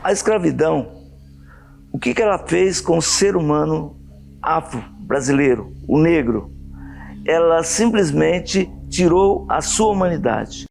A escravidão, o que ela fez com o ser humano afro-brasileiro, o negro? Ela simplesmente tirou a sua humanidade.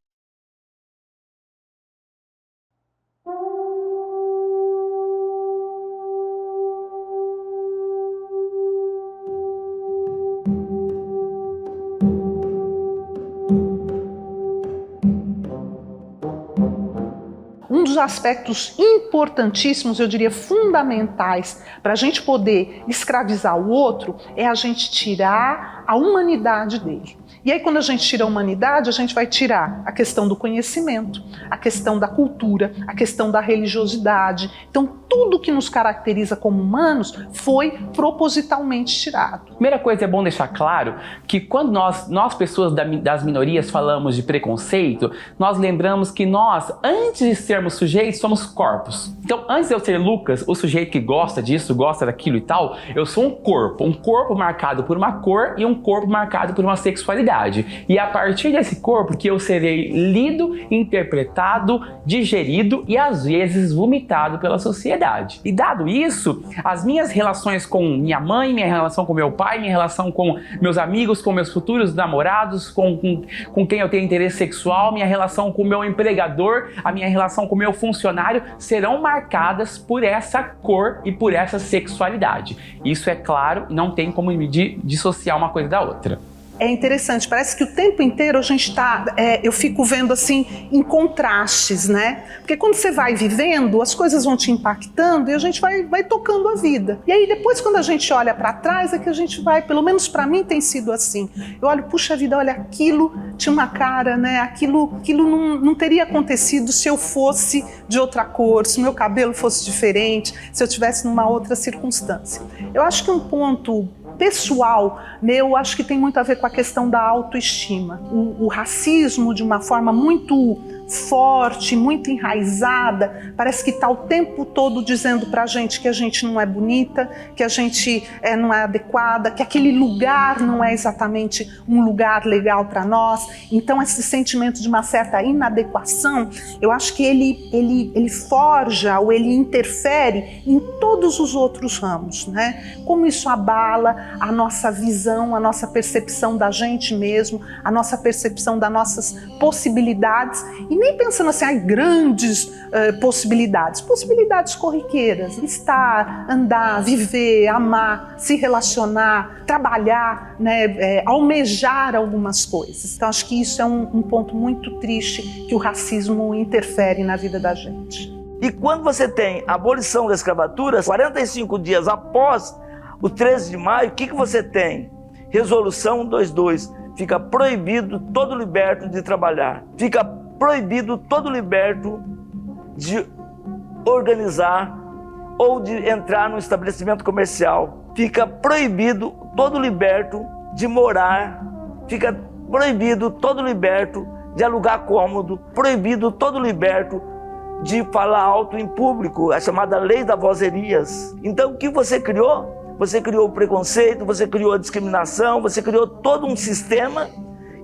Um dos aspectos importantíssimos, eu diria fundamentais, para a gente poder escravizar o outro, é a gente tirar a humanidade dele. E aí, quando a gente tira a humanidade, a gente vai tirar a questão do conhecimento, a questão da cultura, a questão da religiosidade. Então, tudo que nos caracteriza como humanos foi propositalmente tirado. Primeira coisa, é bom deixar claro que quando nós pessoas das minorias falamos de preconceito, nós lembramos que nós, antes de sermos sujeitos, somos corpos. Então, antes de eu ser Lucas, o sujeito que gosta disso, gosta daquilo e tal, eu sou um corpo marcado por uma cor e um corpo marcado por uma sexualidade. E a partir desse corpo que eu serei lido, interpretado, digerido e às vezes vomitado pela sociedade. E dado isso, as minhas relações com minha mãe, minha relação com meu pai, minha relação com meus amigos, com meus futuros namorados, com quem eu tenho interesse sexual, minha relação com o meu empregador, a minha relação com o meu funcionário, serão marcadas por essa cor e por essa sexualidade. Isso é claro, não tem como dissociar uma coisa da outra. É interessante, parece que o tempo inteiro a gente está, eu fico vendo assim, em contrastes, né? Porque quando você vai vivendo, as coisas vão te impactando e a gente vai tocando a vida. E aí depois quando a gente olha para trás é que a gente vai, pelo menos para mim tem sido assim. Eu olho, puxa vida, olha, aquilo tinha uma cara, né? Aquilo não teria acontecido se eu fosse de outra cor, se o meu cabelo fosse diferente, se eu tivesse numa outra circunstância. Eu acho que um ponto pessoal meu, acho que tem muito a ver com a questão da autoestima. O racismo, de uma forma muito forte, muito enraizada, parece que está o tempo todo dizendo pra gente que a gente não é bonita, que a gente não é adequada, que aquele lugar não é exatamente um lugar legal para nós. Então esse sentimento de uma certa inadequação, eu acho que ele forja ou ele interfere em todos os outros ramos, né? Como isso abala a nossa visão, a nossa percepção da gente mesmo, a nossa percepção das nossas possibilidades. E nem pensando assim, grandes possibilidades corriqueiras. Estar, andar, viver, amar, se relacionar, trabalhar, né, almejar algumas coisas. Então acho que isso é um ponto muito triste que o racismo interfere na vida da gente. E quando você tem a abolição da escravatura, 45 dias após o 13 de maio, o que você tem? Resolução 122. Fica proibido todo liberto de trabalhar. Fica proibido todo liberto de organizar ou de entrar no estabelecimento comercial. Fica proibido todo liberto de morar. Fica proibido todo liberto de alugar cômodo. Proibido todo liberto de falar alto em público, a chamada lei das vozerias. Então o que você criou? Você criou o preconceito, você criou a discriminação, você criou todo um sistema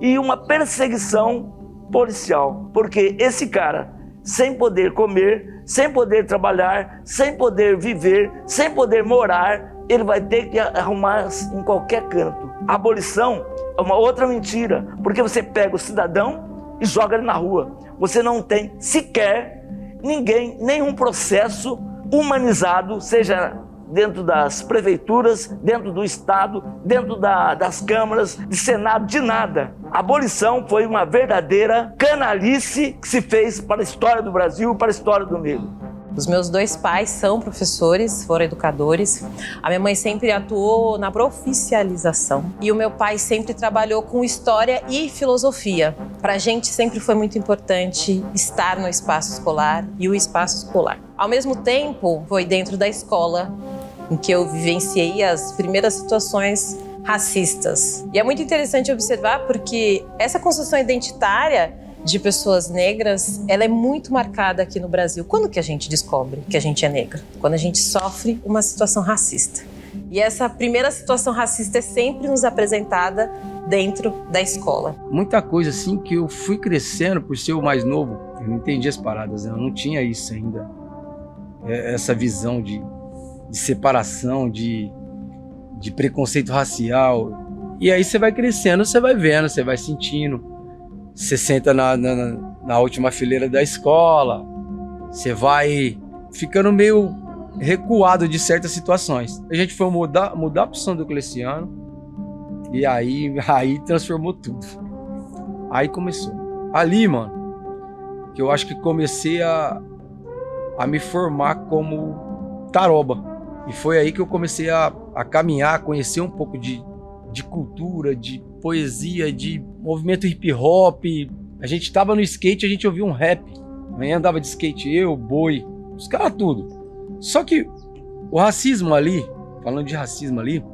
e uma perseguição policial. Porque esse cara, sem poder comer, sem poder trabalhar, sem poder viver, sem poder morar, ele vai ter que arrumar em qualquer canto. A abolição é uma outra mentira, porque você pega o cidadão e joga ele na rua. Você não tem sequer nenhum processo humanizado, seja dentro das prefeituras, dentro do Estado, dentro das câmaras, de Senado, de nada. A abolição foi uma verdadeira canalice que se fez para a história do Brasil, para a história do negro. Os meus dois pais são professores, foram educadores. A minha mãe sempre atuou na profissionalização e o meu pai sempre trabalhou com história e filosofia. Para a gente sempre foi muito importante estar no espaço escolar e o espaço escolar. Ao mesmo tempo, foi dentro da escola em que eu vivenciei as primeiras situações racistas. E é muito interessante observar porque essa construção identitária de pessoas negras, ela é muito marcada aqui no Brasil. Quando que a gente descobre que a gente é negra? Quando a gente sofre uma situação racista. E essa primeira situação racista é sempre nos apresentada dentro da escola. Muita coisa assim que eu fui crescendo por ser o mais novo, eu não entendi as paradas, né? Eu não tinha isso ainda. essa visão de separação, de preconceito racial. E aí você vai crescendo, você vai vendo, você vai sentindo. Você senta na última fileira da escola, você vai ficando meio recuado de certas situações. A gente foi mudar para o São Diocleciano e aí transformou tudo. Aí começou. Ali, mano, que eu acho que comecei a me formar como taroba. E foi aí que eu comecei a caminhar, a conhecer um pouco de cultura, de poesia, de movimento hip hop. A gente tava no skate, a gente ouvia um rap. Amanhã andava de skate, eu, Boi, os caras tudo. Só que o racismo ali, falando de racismo ali,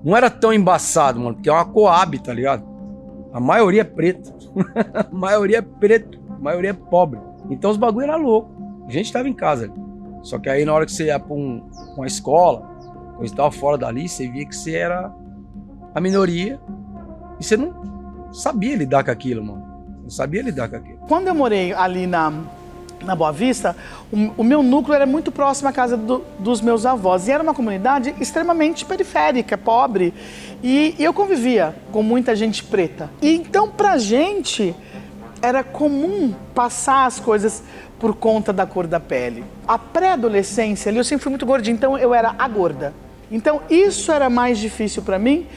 não era tão embaçado, mano, porque é uma Coab, tá ligado? A maioria é preta. A maioria é preto, a maioria é pobre. Então os bagulho era louco. A gente tava em casa ali. Só que aí na hora que você ia pra uma escola, quando você tava fora dali, você via que você era a minoria e você não sabia lidar com aquilo, mano. Não sabia lidar com aquilo. Quando eu morei ali na Boa Vista, o meu núcleo era muito próximo à casa dos meus avós. E era uma comunidade extremamente periférica, pobre. E eu convivia com muita gente preta. E então, pra gente, era comum passar as coisas por conta da cor da pele. A pré-adolescência ali, eu sempre fui muito gordinha, então eu era a gorda. Então, isso era mais difícil pra mim,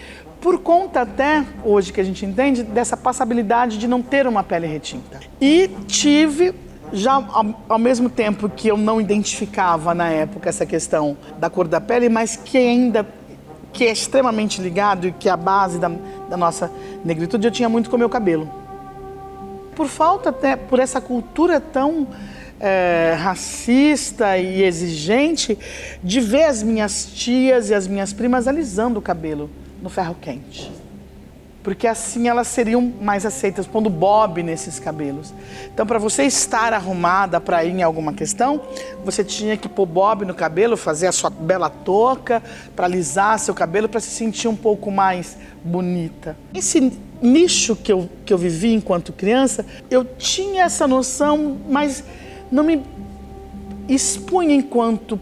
por conta até, hoje que a gente entende, dessa passabilidade de não ter uma pele retinta. E tive, já ao mesmo tempo que eu não identificava na época essa questão da cor da pele, mas que é extremamente ligado e que é a base da nossa negritude, eu tinha muito com o meu cabelo. Por falta até, por essa cultura tão racista e exigente, de ver as minhas tias e as minhas primas alisando o cabelo no ferro quente. Porque assim elas seriam mais aceitas, pondo bob nesses cabelos. Então, para você estar arrumada para ir em alguma questão, você tinha que pôr bob no cabelo, fazer a sua bela touca, para alisar seu cabelo, para se sentir um pouco mais bonita. Esse nicho que eu vivi enquanto criança, eu tinha essa noção, mas não me expunha enquanto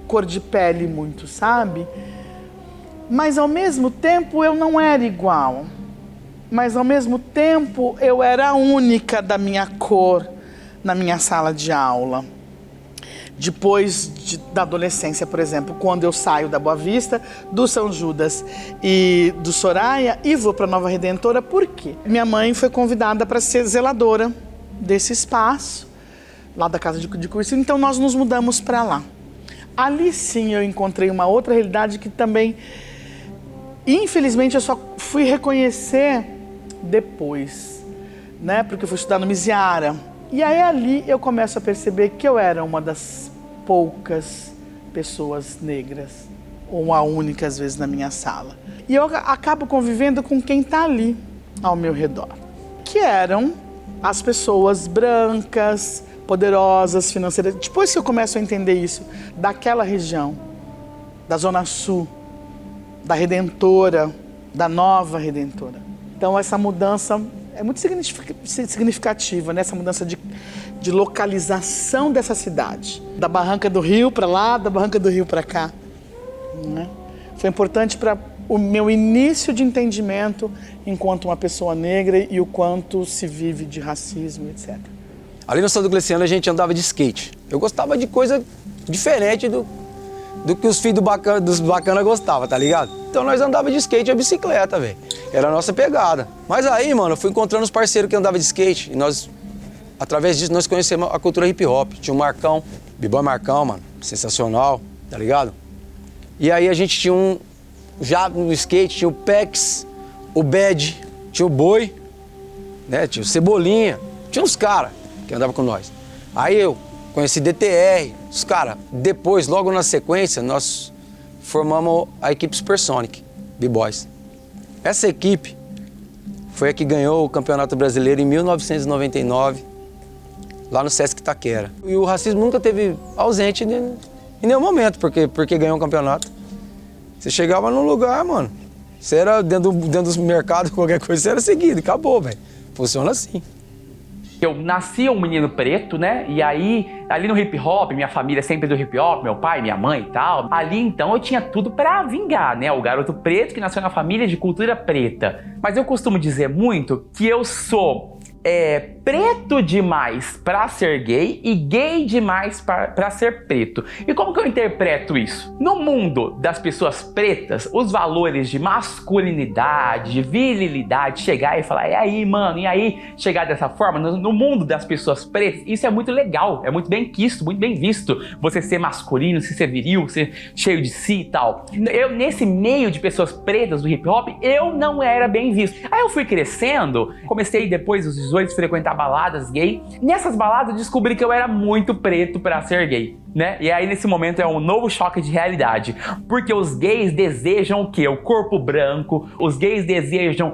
cor de pele muito, sabe? Mas ao mesmo tempo eu não era igual. Mas ao mesmo tempo eu era a única da minha cor na minha sala de aula. Depois da adolescência, por exemplo, quando eu saio da Boa Vista, do São Judas e do Soraya e vou para Nova Redentora, por quê? Minha mãe foi convidada para ser zeladora desse espaço, lá da casa de cursinho, então nós nos mudamos para lá. Ali sim eu encontrei uma outra realidade que também, infelizmente, eu só fui reconhecer depois, né? Porque eu fui estudar no Misiara. E aí ali eu começo a perceber que eu era uma das poucas pessoas negras, ou a única às vezes na minha sala. E eu acabo convivendo com quem está ali ao meu redor, que eram as pessoas brancas, poderosas, financeiras. Depois que eu começo a entender isso, daquela região, da Zona Sul, da Redentora, da Nova Redentora. Então essa mudança é muito significativa, né? Essa mudança de localização dessa cidade. Da Barranca do Rio para lá, da Barranca do Rio para cá. Né? Foi importante para o meu início de entendimento enquanto uma pessoa negra e o quanto se vive de racismo, etc. Ali no São Diocleciano a gente andava de skate. Eu gostava de coisa diferente do que os filhos dos bacana gostavam, tá ligado? Então nós andava de skate e a bicicleta, velho. Era a nossa pegada. Mas aí, mano, eu fui encontrando os parceiros que andavam de skate e nós, através disso, nós conhecemos a cultura hip hop. Tinha o Marcão, B-Boy Marcão, mano, sensacional, tá ligado? E aí a gente tinha já no skate, tinha o Pex, o Bad, tinha o Boi, né? Tinha o Cebolinha, tinha uns caras que andavam com nós. Aí eu conheci DTR, os caras. Depois, logo na sequência, nós formamos a equipe Supersonic, B-Boys. Essa equipe foi a que ganhou o Campeonato Brasileiro em 1999, lá no Sesc Itaquera. E o racismo nunca teve ausente em nenhum momento, porque ganhou um campeonato. Você chegava num lugar, mano, você era dentro dos mercados, qualquer coisa, você era seguido, acabou, velho. Funciona assim. Eu nasci um menino preto, né? E aí, ali no hip hop, minha família sempre do hip hop, meu pai, minha mãe e tal. Ali, então, eu tinha tudo pra vingar, né? O garoto preto que nasceu na família de cultura preta. Mas eu costumo dizer muito que eu sou preto demais pra ser gay e gay demais pra ser preto. E como que eu interpreto isso? No mundo das pessoas pretas, os valores de masculinidade, de virilidade, chegar e falar, e aí, mano, e aí? Chegar dessa forma, no mundo das pessoas pretas, isso é muito legal, é muito bem quisto, muito bem visto. Você ser masculino, você ser viril, ser cheio de si e tal. Eu, nesse meio de pessoas pretas do hip hop, eu não era bem visto. Aí eu fui crescendo, comecei depois dos 18 frequentar baladas gay. Nessas baladas eu descobri que eu era muito preto pra ser gay, né? E aí nesse momento é um novo choque de realidade, porque os gays desejam o quê? O corpo branco, os gays desejam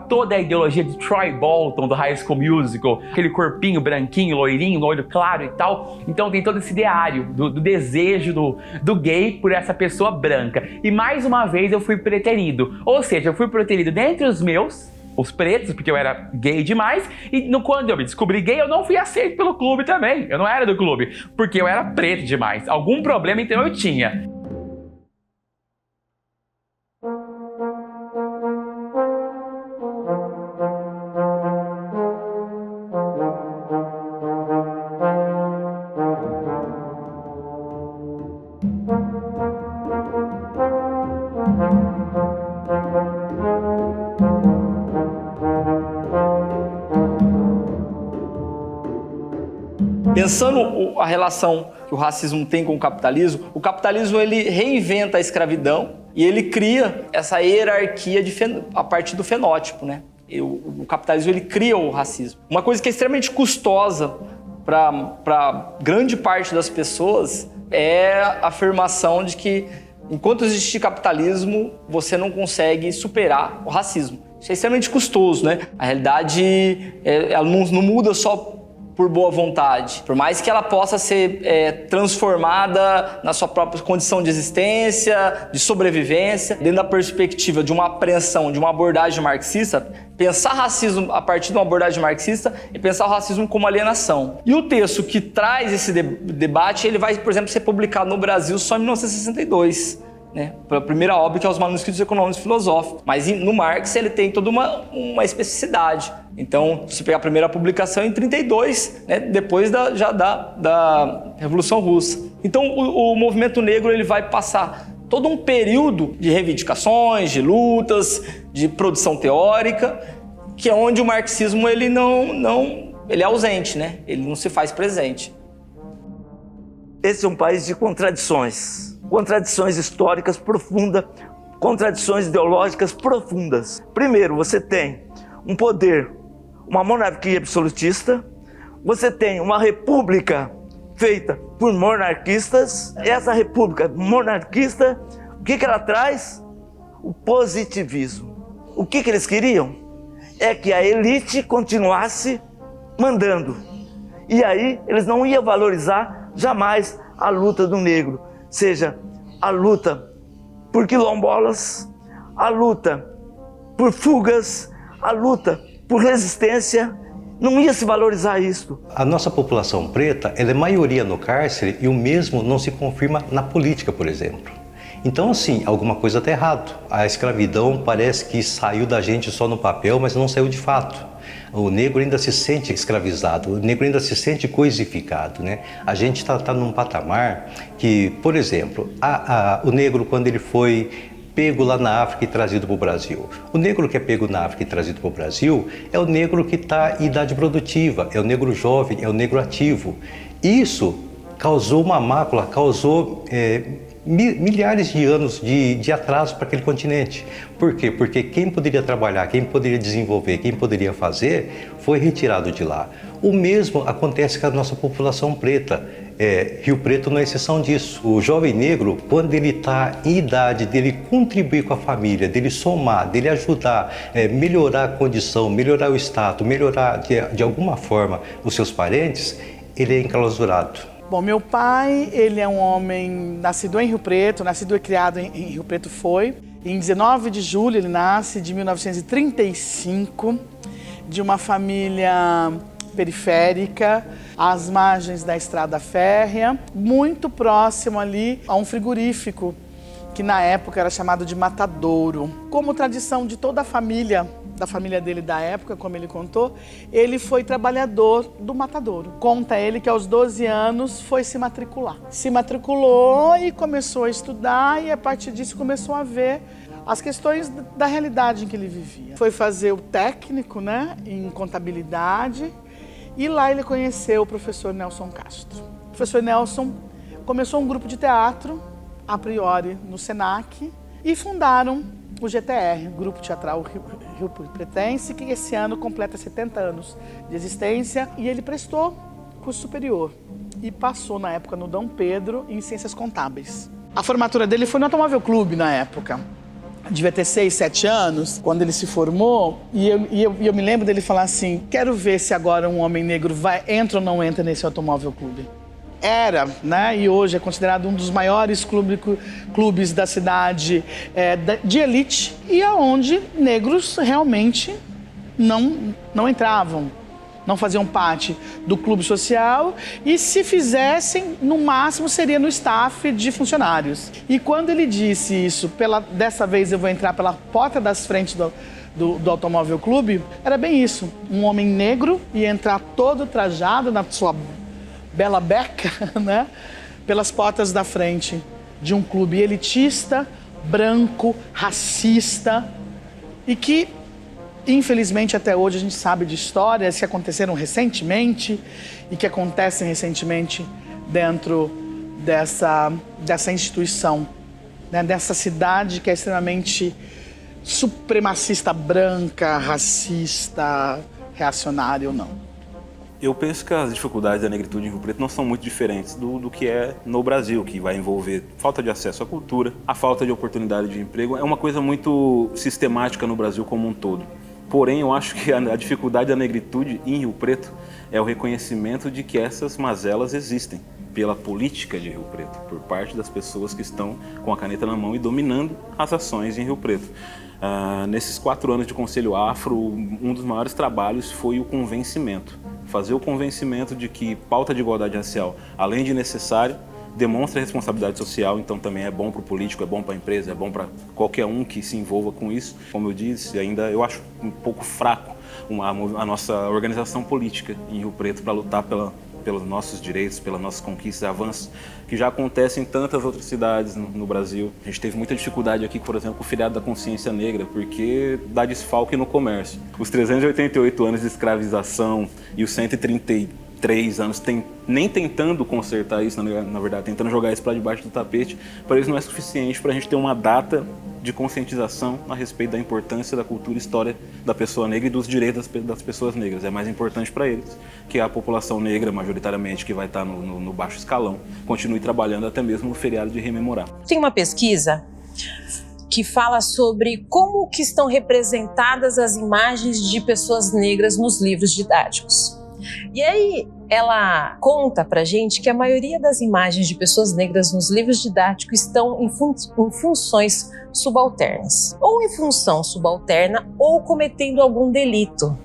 toda a ideologia de Troy Bolton do High School Musical, aquele corpinho branquinho, loirinho, olho claro e tal. Então tem todo esse ideário do desejo do gay por essa pessoa branca. E mais uma vez eu fui preterido, ou seja, eu fui preterido dentre os pretos, porque eu era gay demais, e quando eu me descobri gay, eu não fui aceito pelo clube também. Eu não era do clube, porque eu era preto demais. Algum problema, então, eu tinha. Pensando a relação que o racismo tem com o capitalismo ele reinventa a escravidão e ele cria essa hierarquia a partir do fenótipo, né? O capitalismo ele cria o racismo. Uma coisa que é extremamente custosa para grande parte das pessoas é a afirmação de que enquanto existe capitalismo, você não consegue superar o racismo. Isso é extremamente custoso, né? A realidade ela não muda só por boa vontade. Por mais que ela possa ser transformada na sua própria condição de existência, de sobrevivência, dentro da perspectiva de uma apreensão, de uma abordagem marxista, pensar racismo a partir de uma abordagem marxista e pensar o racismo como alienação. E o texto que traz esse debate, ele vai, por exemplo, ser publicado no Brasil só em 1962. Né, pela primeira obra, que é os Manuscritos Econômicos e Filosóficos. Mas no Marx ele tem toda uma especificidade. Então, se pegar a primeira publicação em 32, né, depois da Revolução Russa. Então, o movimento negro ele vai passar todo um período de reivindicações, de lutas, de produção teórica, que é onde o marxismo ele ele é ausente, né? Ele não se faz presente. Esse é um país de contradições históricas profundas, contradições ideológicas profundas. Primeiro, você tem um poder, uma monarquia absolutista, você tem uma república feita por monarquistas. Essa república monarquista, o que ela traz? O positivismo. O que eles queriam? É que a elite continuasse mandando. E aí eles não iam valorizar jamais a luta do negro. Seja a luta por quilombolas, a luta por fugas, a luta por resistência, não ia se valorizar isso. A nossa população preta, ela é maioria no cárcere e o mesmo não se confirma na política, por exemplo. Então, assim, alguma coisa está errado. A escravidão parece que saiu da gente só no papel, mas não saiu de fato. O negro ainda se sente escravizado, o negro ainda se sente coisificado, né? A gente está num patamar que, por exemplo, o negro, quando ele foi pego lá na África e trazido para o Brasil. O negro que é pego na África e trazido para o Brasil é o negro que está em idade produtiva, é o negro jovem, é o negro ativo. Isso causou uma mácula, causou milhares de anos de atraso para aquele continente. Por quê? Porque quem poderia trabalhar, quem poderia desenvolver, quem poderia fazer, foi retirado de lá. O mesmo acontece com a nossa população preta. Rio Preto não é exceção disso. O jovem negro, quando ele está em idade dele contribuir com a família, dele somar, dele ajudar, melhorar a condição, melhorar o status, melhorar de alguma forma os seus parentes, ele é enclausurado. Bom, meu pai, ele é um homem nascido em Rio Preto, nascido e criado em Rio Preto foi. Em 19 de julho ele nasce, de 1935, de uma família periférica, às margens da estrada férrea, muito próximo ali a um frigorífico, que na época era chamado de matadouro. Como tradição de toda a família, da família dele da época, como ele contou, ele foi trabalhador do matadouro. Conta ele que aos 12 anos foi se matricular. Se matriculou e começou a estudar e a partir disso começou a ver as questões da realidade em que ele vivia. Foi fazer o técnico, né, em contabilidade e lá ele conheceu o professor Nelson Castro. O professor Nelson começou um grupo de teatro, a priori no SENAC, e fundaram o GTR, Grupo Teatral Rio Pretense, que esse ano completa 70 anos de existência, e ele prestou curso superior e passou na época no Dom Pedro em Ciências Contábeis. A formatura dele foi no Automóvel Clube na época. Devia ter 6, 7 anos, quando ele se formou, e eu me lembro dele falar assim, quero ver se agora um homem negro entra ou não entra nesse Automóvel Clube. Era, né, e hoje é considerado um dos maiores clubes da cidade de elite, e aonde negros realmente não entravam, não faziam parte do clube social, e se fizessem, no máximo seria no staff de funcionários. E quando ele disse isso, dessa vez eu vou entrar pela porta das frentes do Automóvel Clube, era bem isso, um homem negro ia entrar todo trajado na sua bela beca, né, pelas portas da frente de um clube elitista, branco, racista, e que, infelizmente, até hoje a gente sabe de histórias que aconteceram recentemente e que acontecem recentemente dentro dessa instituição, né, dessa cidade que é extremamente supremacista, branca, racista, reacionária ou não. Eu penso que as dificuldades da negritude em Rio Preto não são muito diferentes do que é no Brasil, que vai envolver falta de acesso à cultura, a falta de oportunidade de emprego. É uma coisa muito sistemática no Brasil como um todo. Porém, eu acho que a dificuldade da negritude em Rio Preto é o reconhecimento de que essas mazelas existem pela política de Rio Preto, por parte das pessoas que estão com a caneta na mão e dominando as ações em Rio Preto. Nesses 4 anos de Conselho Afro, um dos maiores trabalhos foi o convencimento. Fazer o convencimento de que pauta de igualdade racial, além de necessário, demonstra responsabilidade social, então também é bom para o político, é bom para a empresa, é bom para qualquer um que se envolva com isso. Como eu disse, ainda eu acho um pouco fraco a nossa organização política em Rio Preto para lutar pelos nossos direitos, pelas nossas conquistas e avanços, que já acontecem em tantas outras cidades no Brasil. A gente teve muita dificuldade aqui, por exemplo, com o feriado da consciência negra, porque dá desfalque no comércio. Os 388 anos de escravização e os 133 anos nem tentando consertar isso, na verdade, tentando jogar isso para debaixo do tapete, para eles não é suficiente para a gente ter uma data de conscientização a respeito da importância da cultura e história da pessoa negra e dos direitos das pessoas negras. É mais importante para eles que a população negra, majoritariamente, que vai estar no baixo escalão, continue trabalhando até mesmo no feriado de rememorar. Tem uma pesquisa que fala sobre como que estão representadas as imagens de pessoas negras nos livros didáticos. E aí ela conta pra gente que a maioria das imagens de pessoas negras nos livros didáticos estão em funções subalternas. Ou em função subalterna ou cometendo algum delito.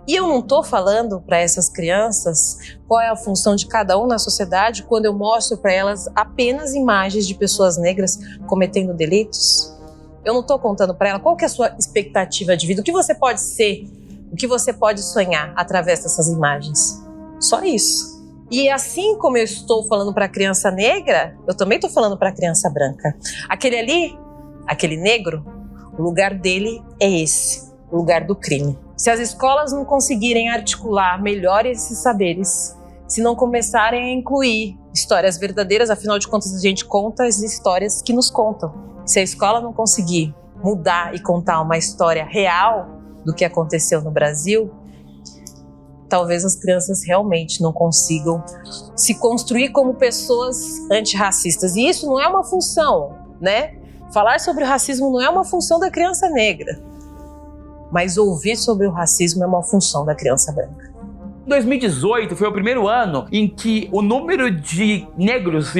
E eu não estou falando para essas crianças qual é a função de cada um na sociedade quando eu mostro para elas apenas imagens de pessoas negras cometendo delitos. Eu não estou contando para ela qual que é a sua expectativa de vida, o que você pode ser, o que você pode sonhar através dessas imagens. Só isso. E assim como eu estou falando para a criança negra, eu também estou falando para a criança branca. Aquele ali, aquele negro, o lugar dele é esse, o lugar do crime. Se as escolas não conseguirem articular melhor esses saberes, se não começarem a incluir histórias verdadeiras, afinal de contas a gente conta as histórias que nos contam. Se a escola não conseguir mudar e contar uma história real do que aconteceu no Brasil, talvez as crianças realmente não consigam se construir como pessoas antirracistas. E isso não é uma função, né? Falar sobre o racismo não é uma função da criança negra, mas ouvir sobre o racismo é uma função da criança branca. 2018 foi o primeiro ano em que o número de negros,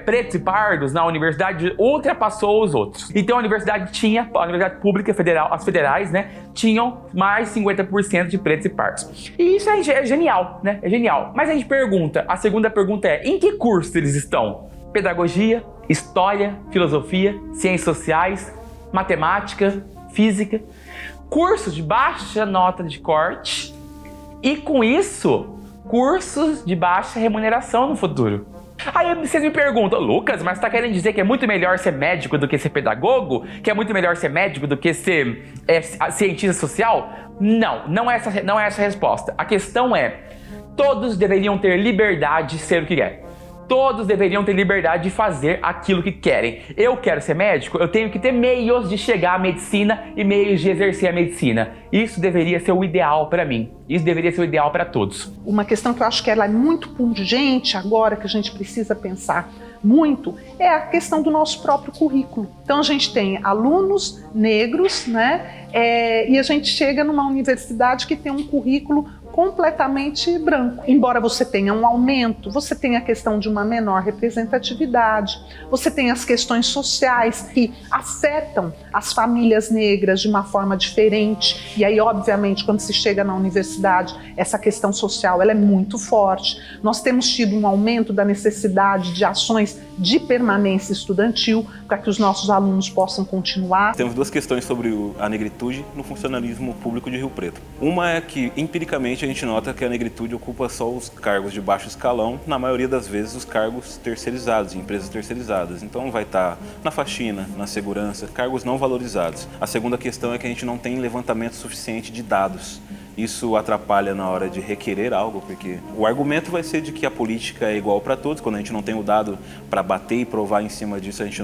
pretos e pardos na universidade ultrapassou os outros. Então a universidade pública federal, as federais, né, tinham mais 50% de pretos e pardos. E isso é genial, né? É genial. Mas a gente pergunta, a segunda pergunta é, em que curso eles estão? Pedagogia, história, filosofia, ciências sociais, matemática, física. Cursos de baixa nota de corte. E com isso, cursos de baixa remuneração no futuro. Aí vocês me perguntam, Lucas, mas você tá querendo dizer que é muito melhor ser médico do que ser pedagogo? Que é muito melhor ser médico do que ser cientista social? Não é essa a resposta. A questão é, todos deveriam ter liberdade de ser o que quer. Todos deveriam ter liberdade de fazer aquilo que querem. Eu quero ser médico, eu tenho que ter meios de chegar à medicina e meios de exercer a medicina. Isso deveria ser o ideal para mim. Isso deveria ser o ideal para todos. Uma questão que eu acho que ela é muito pungente agora, que a gente precisa pensar muito, é a questão do nosso próprio currículo. Então a gente tem alunos negros, né? E a gente chega numa universidade que tem um currículo completamente branco. Embora você tenha um aumento, você tem a questão de uma menor representatividade, você tem as questões sociais que afetam as famílias negras de uma forma diferente. E aí, obviamente, quando se chega na universidade, essa questão social ela é muito forte. Nós temos tido um aumento da necessidade de ações de permanência estudantil para que os nossos alunos possam continuar. Temos duas questões sobre a negritude no funcionalismo público de Rio Preto. Uma é que, empiricamente, a gente nota que a negritude ocupa só os cargos de baixo escalão, na maioria das vezes os cargos terceirizados, em empresas terceirizadas. Então vai estar na faxina, na segurança, cargos não valorizados. A segunda questão é que a gente não tem levantamento suficiente de dados. Isso atrapalha na hora de requerer algo, porque o argumento vai ser de que a política é igual para todos. Quando a gente não tem o dado para bater e provar em cima disso, a gente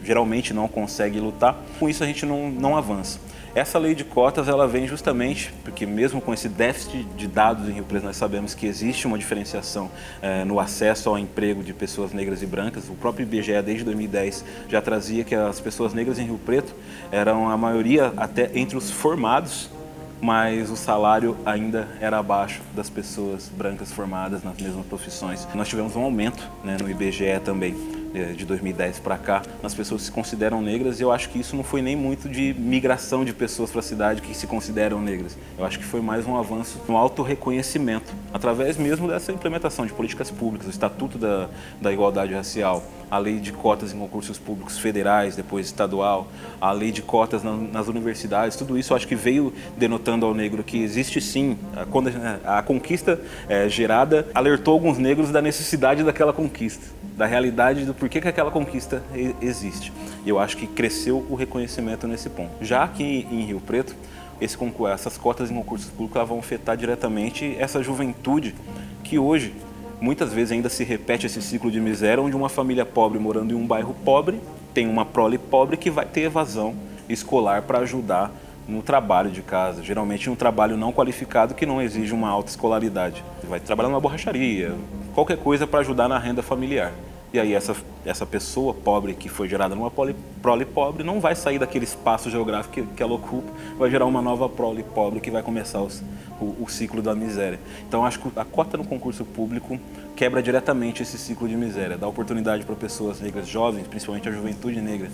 geralmente não consegue lutar. Com isso a gente não avança. Essa lei de cotas ela vem justamente porque mesmo com esse déficit de dados em Rio Preto, nós sabemos que existe uma diferenciação no acesso ao emprego de pessoas negras e brancas. O próprio IBGE, desde 2010, já trazia que as pessoas negras em Rio Preto eram a maioria até entre os formados, mas o salário ainda era abaixo das pessoas brancas formadas nas mesmas profissões. Nós tivemos um aumento, né, no IBGE também, de 2010 para cá, nas pessoas que se consideram negras, e eu acho que isso não foi nem muito de migração de pessoas para a cidade que se consideram negras. Eu acho que foi mais um avanço no autorreconhecimento, através mesmo dessa implementação de políticas públicas, o Estatuto da Igualdade Racial, a lei de cotas em concursos públicos federais, depois estadual, a lei de cotas nas universidades, tudo isso eu acho que veio denotando ao negro que existe sim, quando a conquista gerada alertou alguns negros da necessidade daquela conquista, da realidade do porquê que aquela conquista existe. E eu acho que cresceu o reconhecimento nesse ponto. Já aqui em Rio Preto, essas cotas em concursos públicos elas vão afetar diretamente essa juventude que hoje muitas vezes ainda se repete esse ciclo de miséria, onde uma família pobre morando em um bairro pobre tem uma prole pobre que vai ter evasão escolar para ajudar no trabalho de casa, geralmente um trabalho não qualificado que não exige uma alta escolaridade. Vai trabalhar numa borracharia, qualquer coisa para ajudar na renda familiar. E aí essa pessoa pobre que foi gerada numa prole pobre não vai sair daquele espaço geográfico que ela ocupa, vai gerar uma nova prole pobre que vai começar o ciclo da miséria. Então acho que a cota no concurso público quebra diretamente esse ciclo de miséria, dá oportunidade para pessoas negras jovens, principalmente a juventude negra,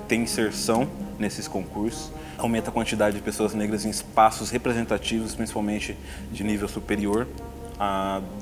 ter inserção nesses concursos, aumenta a quantidade de pessoas negras em espaços representativos, principalmente de nível superior.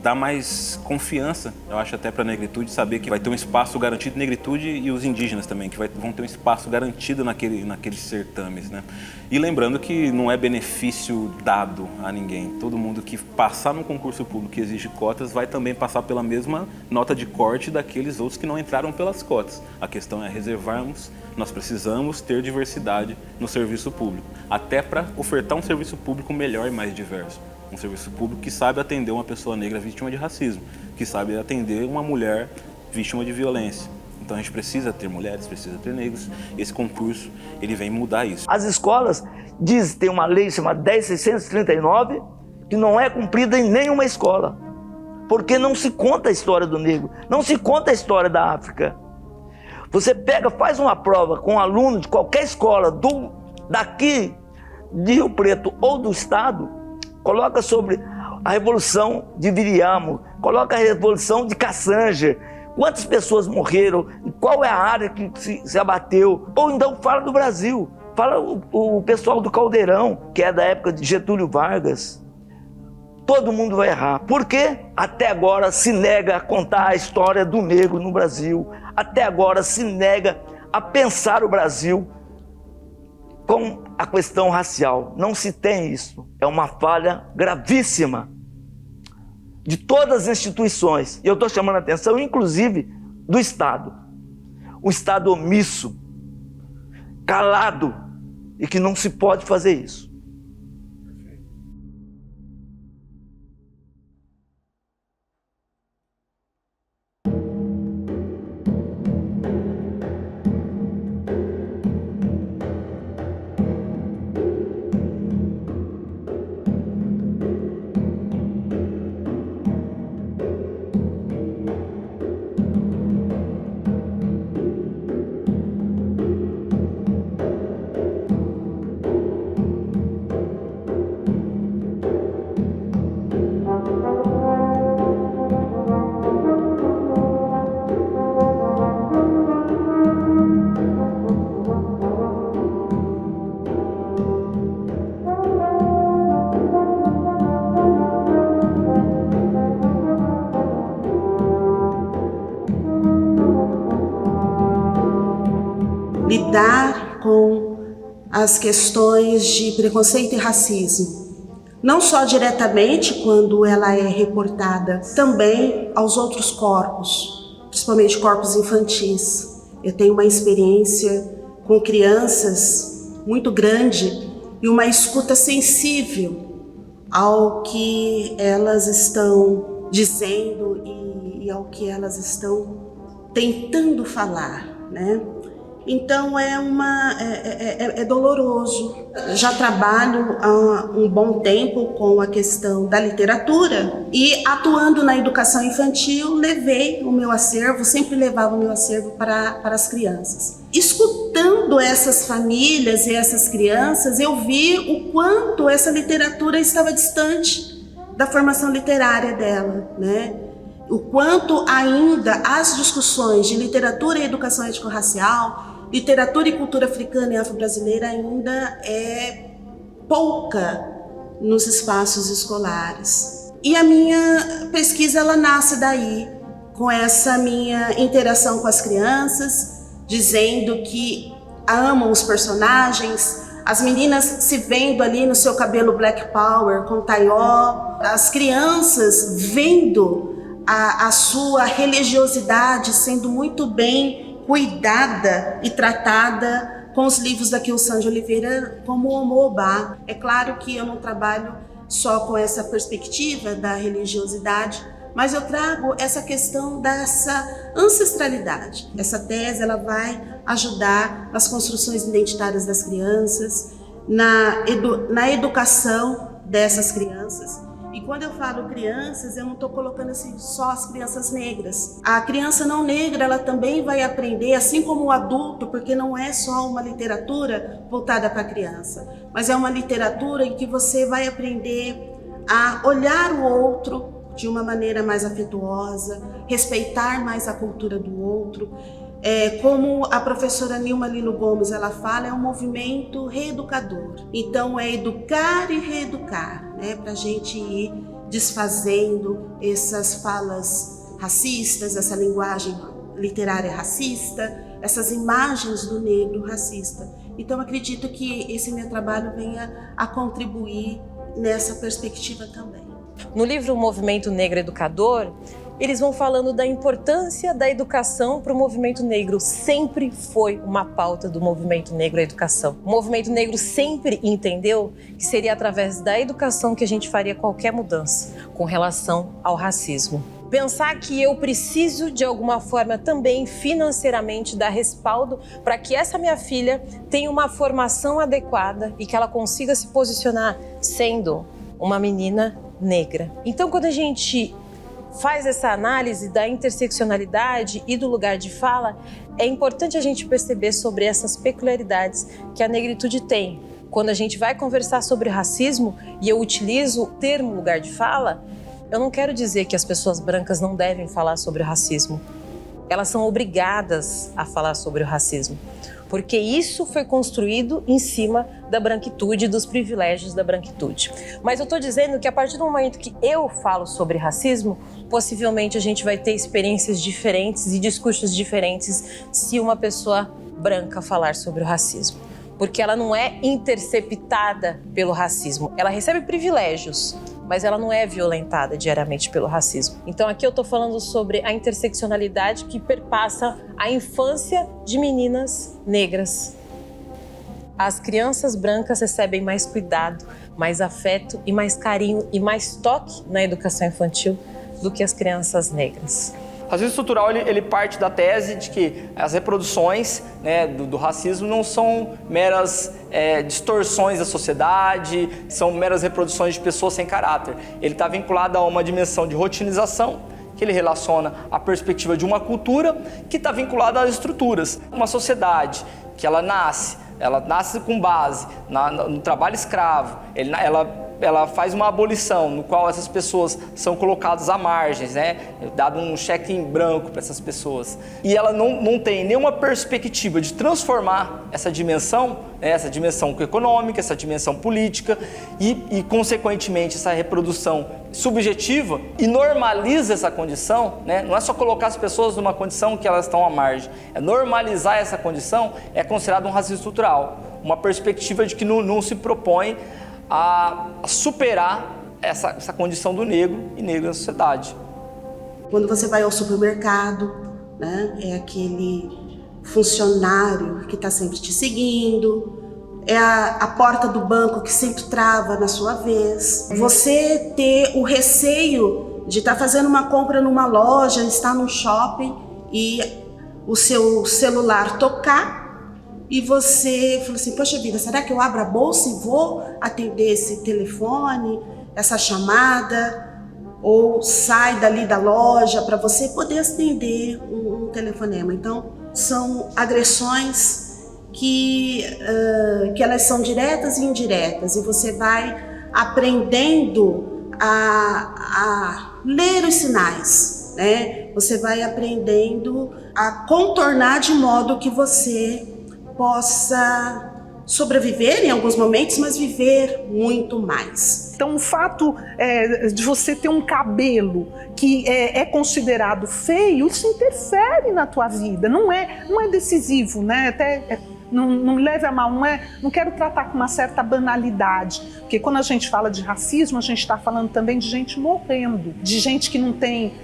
Dá mais confiança, eu acho, até para a negritude, saber que vai ter um espaço garantido, negritude e os indígenas também, que vão ter um espaço garantido naqueles certames, né? E lembrando que não é benefício dado a ninguém. Todo mundo que passar no concurso público que exige cotas vai também passar pela mesma nota de corte daqueles outros que não entraram pelas cotas. A questão é reservarmos, nós precisamos ter diversidade no serviço público, até para ofertar um serviço público melhor e mais diverso. Um serviço público que sabe atender uma pessoa negra vítima de racismo, que sabe atender uma mulher vítima de violência. Então a gente precisa ter mulheres, precisa ter negros. Esse concurso, ele vem mudar isso. As escolas tem uma lei chamada 10.639 que não é cumprida em nenhuma escola, porque não se conta a história do negro, não se conta a história da África. Você faz uma prova com um aluno de qualquer escola daqui de Rio Preto ou do estado, coloca sobre a Revolução de Viriamo, coloca a Revolução de Cassanger, quantas pessoas morreram, qual é a área que se abateu, ou então fala do Brasil, fala o pessoal do Caldeirão, que é da época de Getúlio Vargas. Todo mundo vai errar. Por quê? Até agora se nega a contar a história do negro no Brasil, até agora se nega a pensar o Brasil com a questão racial. Não se tem isso. É uma falha gravíssima de todas as instituições. E eu estou chamando a atenção, inclusive, do Estado. O Estado omisso, calado, e que não se pode fazer isso. Lidar com as questões de preconceito e racismo, não só diretamente quando ela é reportada, também aos outros corpos, principalmente corpos infantis. Eu tenho uma experiência com crianças muito grande e uma escuta sensível ao que elas estão dizendo e ao que elas estão tentando falar, né? Então é doloroso. Já trabalho há um bom tempo com a questão da literatura e, atuando na educação infantil, levei o meu acervo, sempre levava o meu acervo para as crianças. Escutando essas famílias e essas crianças, eu vi o quanto essa literatura estava distante da formação literária dela, né? O quanto ainda as discussões de literatura e educação étnico-racial, literatura e cultura africana e afro-brasileira ainda é pouca nos espaços escolares. E a minha pesquisa, ela nasce daí, com essa minha interação com as crianças, dizendo que amam os personagens, as meninas se vendo ali no seu cabelo Black Power, com taió, as crianças vendo a sua religiosidade sendo muito bem cuidada e tratada com os livros da Kilsan de Oliveira, como o Omo-Obá. É claro que eu não trabalho só com essa perspectiva da religiosidade, mas eu trago essa questão dessa ancestralidade. Essa tese, ela vai ajudar nas construções identitárias das crianças, na educação dessas crianças. E quando eu falo crianças, eu não estou colocando assim só as crianças negras. A criança não negra, ela também vai aprender, assim como o adulto, porque não é só uma literatura voltada para a criança, mas é uma literatura em que você vai aprender a olhar o outro de uma maneira mais afetuosa, respeitar mais a cultura do outro. Como a professora Nilma Lino Gomes ela fala, é um movimento reeducador. Então é educar e reeducar, né, para a gente ir desfazendo essas falas racistas, essa linguagem literária racista, essas imagens do negro racista. Então acredito que esse meu trabalho venha a contribuir nessa perspectiva também. No livro Movimento Negro Educador, eles vão falando da importância da educação para o movimento negro. Sempre foi uma pauta do movimento negro a educação. O movimento negro sempre entendeu que seria através da educação que a gente faria qualquer mudança com relação ao racismo. Pensar que eu preciso, de alguma forma, também financeiramente dar respaldo para que essa minha filha tenha uma formação adequada e que ela consiga se posicionar sendo uma menina negra. Então, quando a gente faz essa análise da interseccionalidade e do lugar de fala, é importante a gente perceber sobre essas peculiaridades que a negritude tem quando a gente vai conversar sobre racismo e eu utilizo o termo lugar de fala, eu não quero dizer que as pessoas brancas não devem falar sobre o racismo. Elas são obrigadas a falar sobre o racismo, porque isso foi construído em cima da branquitude, dos privilégios da branquitude. Mas eu estou dizendo que a partir do momento que eu falo sobre racismo, possivelmente a gente vai ter experiências diferentes e discursos diferentes se uma pessoa branca falar sobre o racismo. Porque ela não é interceptada pelo racismo, ela recebe privilégios, mas ela não é violentada diariamente pelo racismo. Então aqui eu estou falando sobre a interseccionalidade que perpassa a infância de meninas negras. As crianças brancas recebem mais cuidado, mais afeto e mais carinho e mais toque na educação infantil do que as crianças negras. O racismo estrutural ele parte da tese de que as reproduções, né, do racismo não são meras distorções da sociedade, são meras reproduções de pessoas sem caráter. Ele está vinculado a uma dimensão de rotinização, que ele relaciona a perspectiva de uma cultura que está vinculada às estruturas. Uma sociedade que ela nasce com base no trabalho escravo, ela faz uma abolição no qual essas pessoas são colocadas à margens, né? Dado um cheque em branco para essas pessoas. E ela não tem nenhuma perspectiva de transformar essa dimensão, né? Essa dimensão econômica, essa dimensão política e, consequentemente, essa reprodução subjetiva e normaliza essa condição, né? Não é só colocar as pessoas numa condição que elas estão à margem, é normalizar essa condição, é considerado um racismo estrutural. Uma perspectiva de que não se propõe a superar essa condição do negro e negra na sociedade. Quando você vai ao supermercado, né, é aquele funcionário que está sempre te seguindo, é a porta do banco que sempre trava na sua vez. Você ter o receio de estar fazendo uma compra numa loja, estar num shopping e o seu celular tocar, e você falou assim, poxa vida, será que eu abro a bolsa e vou atender esse telefone, essa chamada, ou sai dali da loja para você poder atender um telefonema. Então, são agressões que elas são diretas e indiretas, e você vai aprendendo a ler os sinais, né? Você vai aprendendo a contornar de modo que você possa sobreviver em alguns momentos, mas viver muito mais. Então, o fato de você ter um cabelo que é considerado feio, isso interfere na tua vida, não é decisivo, né? Até não me leve a mal, não quero tratar com uma certa banalidade, porque quando a gente fala de racismo, a gente está falando também de gente morrendo, de gente que não tem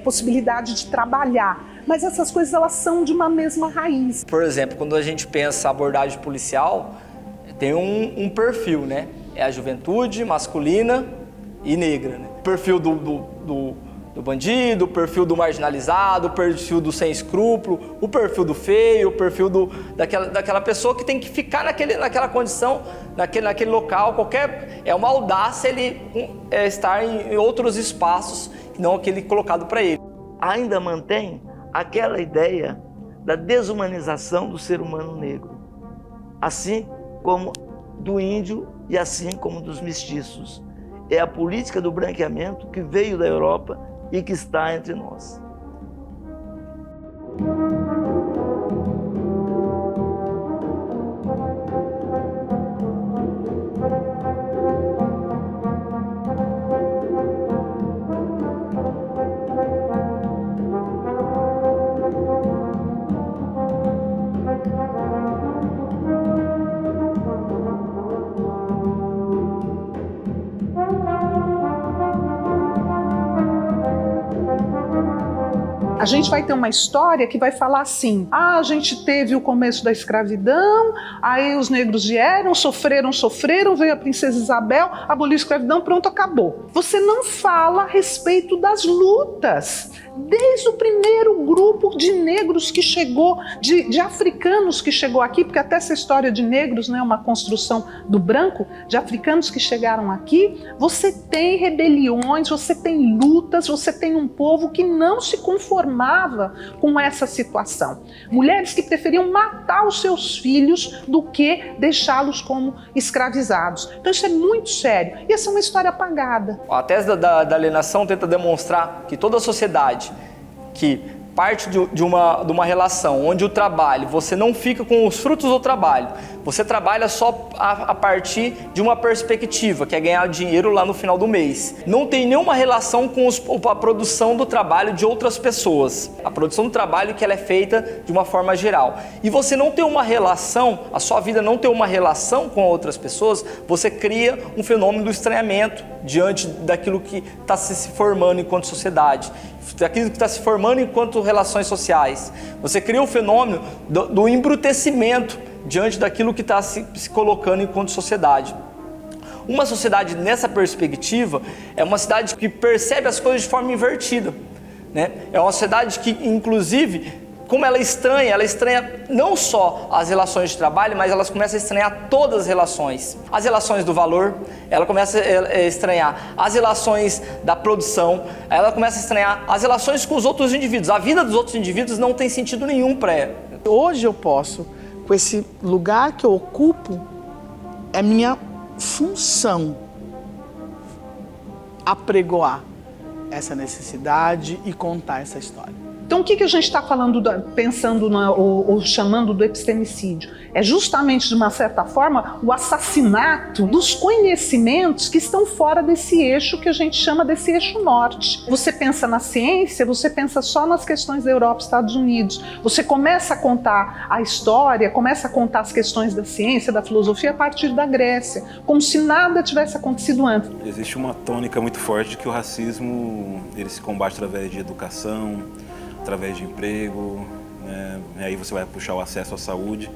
possibilidade de trabalhar. Mas essas coisas, elas são de uma mesma raiz. Por exemplo, quando a gente pensa abordagem policial, tem um perfil, né? É a juventude masculina e negra, né? O perfil do bandido, o perfil do marginalizado, o perfil do sem escrúpulo, o perfil do feio, o perfil daquela pessoa que tem que ficar naquela condição, naquele local. É uma audácia ele estar em outros espaços, não aquele colocado para ele. Ainda mantém aquela ideia da desumanização do ser humano negro, assim como do índio e assim como dos mestiços. É a política do branqueamento que veio da Europa e que está entre nós. A gente vai ter uma história que vai falar assim, a gente teve o começo da escravidão, aí os negros vieram, sofreram, veio a princesa Isabel, aboliu a escravidão, pronto, acabou. Você não fala a respeito das lutas. Desde o primeiro grupo número de negros que chegou, de africanos que chegou aqui, porque até essa história de negros não é uma construção do branco, de africanos que chegaram aqui, você tem rebeliões, você tem lutas, você tem um povo que não se conformava com essa situação. Mulheres que preferiam matar os seus filhos do que deixá-los como escravizados. Então isso é muito sério. E essa é uma história apagada. A tese da alienação tenta demonstrar que toda a sociedade que parte de uma relação onde o trabalho, você não fica com os frutos do trabalho, você trabalha só a partir de uma perspectiva, que é ganhar dinheiro lá no final do mês. Não tem nenhuma relação com a produção do trabalho de outras pessoas. A produção do trabalho que ela é feita de uma forma geral. E você não tem uma relação, a sua vida não tem uma relação com outras pessoas, você cria um fenômeno do estranhamento diante daquilo que está se formando enquanto sociedade, daquilo que está se formando enquanto relações sociais. Você cria um fenômeno do embrutecimento diante daquilo que está se colocando enquanto sociedade. Uma sociedade nessa perspectiva é uma sociedade que percebe as coisas de forma invertida, né? É uma sociedade que, inclusive, como ela estranha não só as relações de trabalho, mas elas começam a estranhar todas as relações. As relações do valor, ela começa a estranhar as relações da produção, ela começa a estranhar as relações com os outros indivíduos. A vida dos outros indivíduos não tem sentido nenhum para ela. Hoje eu posso, com esse lugar que eu ocupo, é minha função apregoar essa necessidade e contar essa história. Então, o que a gente está falando, pensando ou chamando do epistemicídio? É justamente, de uma certa forma, o assassinato dos conhecimentos que estão fora desse eixo que a gente chama desse eixo norte. Você pensa na ciência, você pensa só nas questões da Europa e Estados Unidos. Você começa a contar a história, começa a contar as questões da ciência, da filosofia a partir da Grécia, como se nada tivesse acontecido antes. Existe uma tônica muito forte de que o racismo ele se combate através de educação, através de emprego, né? E aí você vai puxar o acesso à saúde.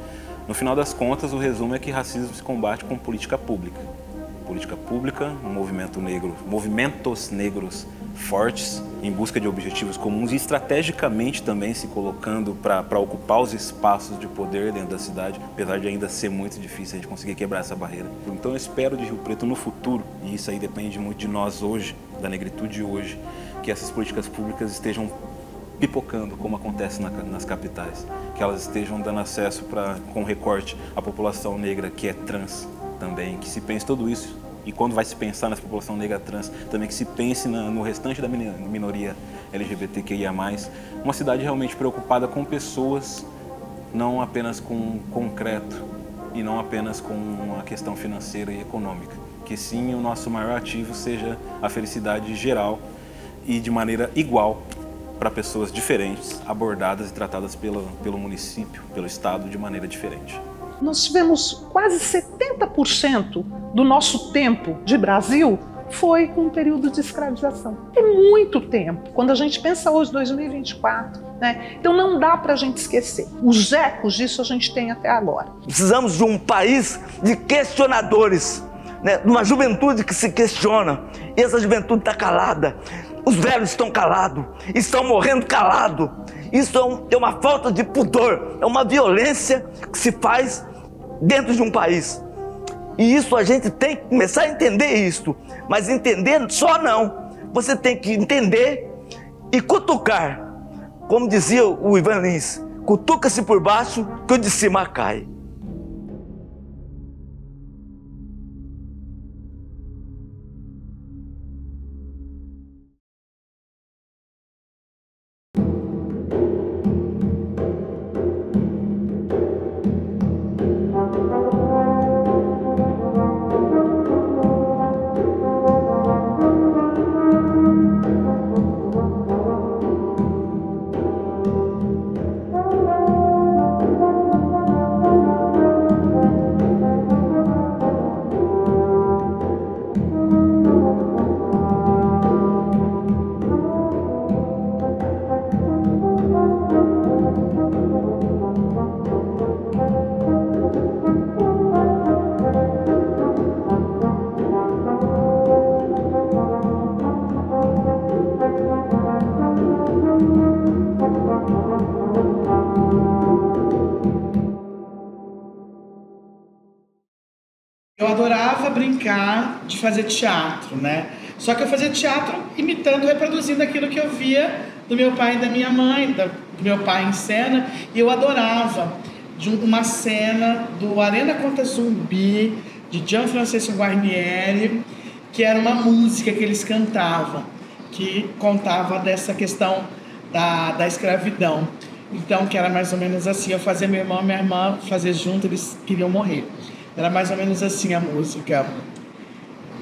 No final das contas, o resumo é que racismo se combate com política pública. Política pública, um movimento negro, movimentos negros fortes, em busca de objetivos comuns e estrategicamente também se colocando para ocupar os espaços de poder dentro da cidade, apesar de ainda ser muito difícil a gente conseguir quebrar essa barreira. Então eu espero de Rio Preto no futuro, e isso aí depende muito de nós hoje, da negritude hoje, que essas políticas públicas estejam pipocando, como acontece nas capitais, que elas estejam dando acesso com recorte à população negra que é trans também, que se pense tudo isso, e quando vai se pensar nessa população negra trans, também que se pense no restante da minoria LGBTQIA+, uma cidade realmente preocupada com pessoas, não apenas com concreto, e não apenas com a questão financeira e econômica, que sim o nosso maior ativo seja a felicidade geral e de maneira igual para pessoas diferentes, abordadas e tratadas pelo município, pelo estado de maneira diferente. Nós tivemos quase 70% do nosso tempo de Brasil foi com um período de escravização. É muito tempo, quando a gente pensa hoje, 2024, né? Então não dá para a gente esquecer. Os ecos disso a gente tem até agora. Precisamos de um país de questionadores, né? De uma juventude que se questiona. E essa juventude está calada. Os velhos estão calados, estão morrendo calados. Isso é uma falta de pudor, é uma violência que se faz dentro de um país. E isso a gente tem que começar a entender isso. Mas entender só não. Você tem que entender e cutucar. Como dizia o Ivan Lins, cutuca-se por baixo que o de cima cai. adorava brincar de fazer teatro, né? Só que eu fazia teatro imitando, reproduzindo aquilo que eu via do meu pai e da minha mãe, do meu pai em cena, e eu adorava de uma cena do Arena contra Zumbi, de Gianfrancesco Guarnieri, que era uma música que eles cantavam, que contava dessa questão da escravidão. Então, que era mais ou menos assim, eu fazia meu irmão e minha irmã fazer junto, eles queriam morrer. Era mais ou menos assim a música.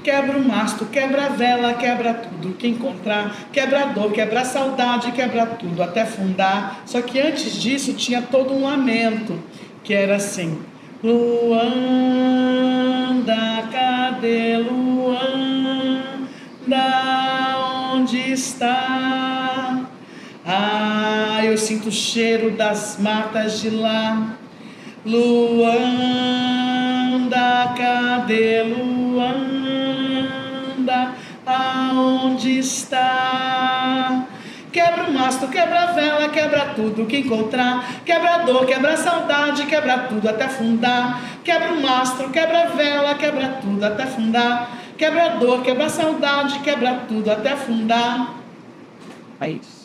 Quebra o mastro, quebra a vela, quebra tudo que encontrar, quebra a dor, quebra a saudade, quebra tudo até fundar. Só que antes disso tinha todo um lamento, que era assim: Luanda, cadê Luanda, onde está? Ah, eu sinto o cheiro das matas de lá. Luanda, cadê Luanda, aonde está? Quebra o mastro, quebra a vela, quebra tudo que encontrar, quebra a dor, quebra a saudade, quebra tudo até fundar. Quebra o mastro, quebra a vela, quebra tudo até fundar. Quebra a dor, quebra a saudade, quebra tudo até fundar. É isso.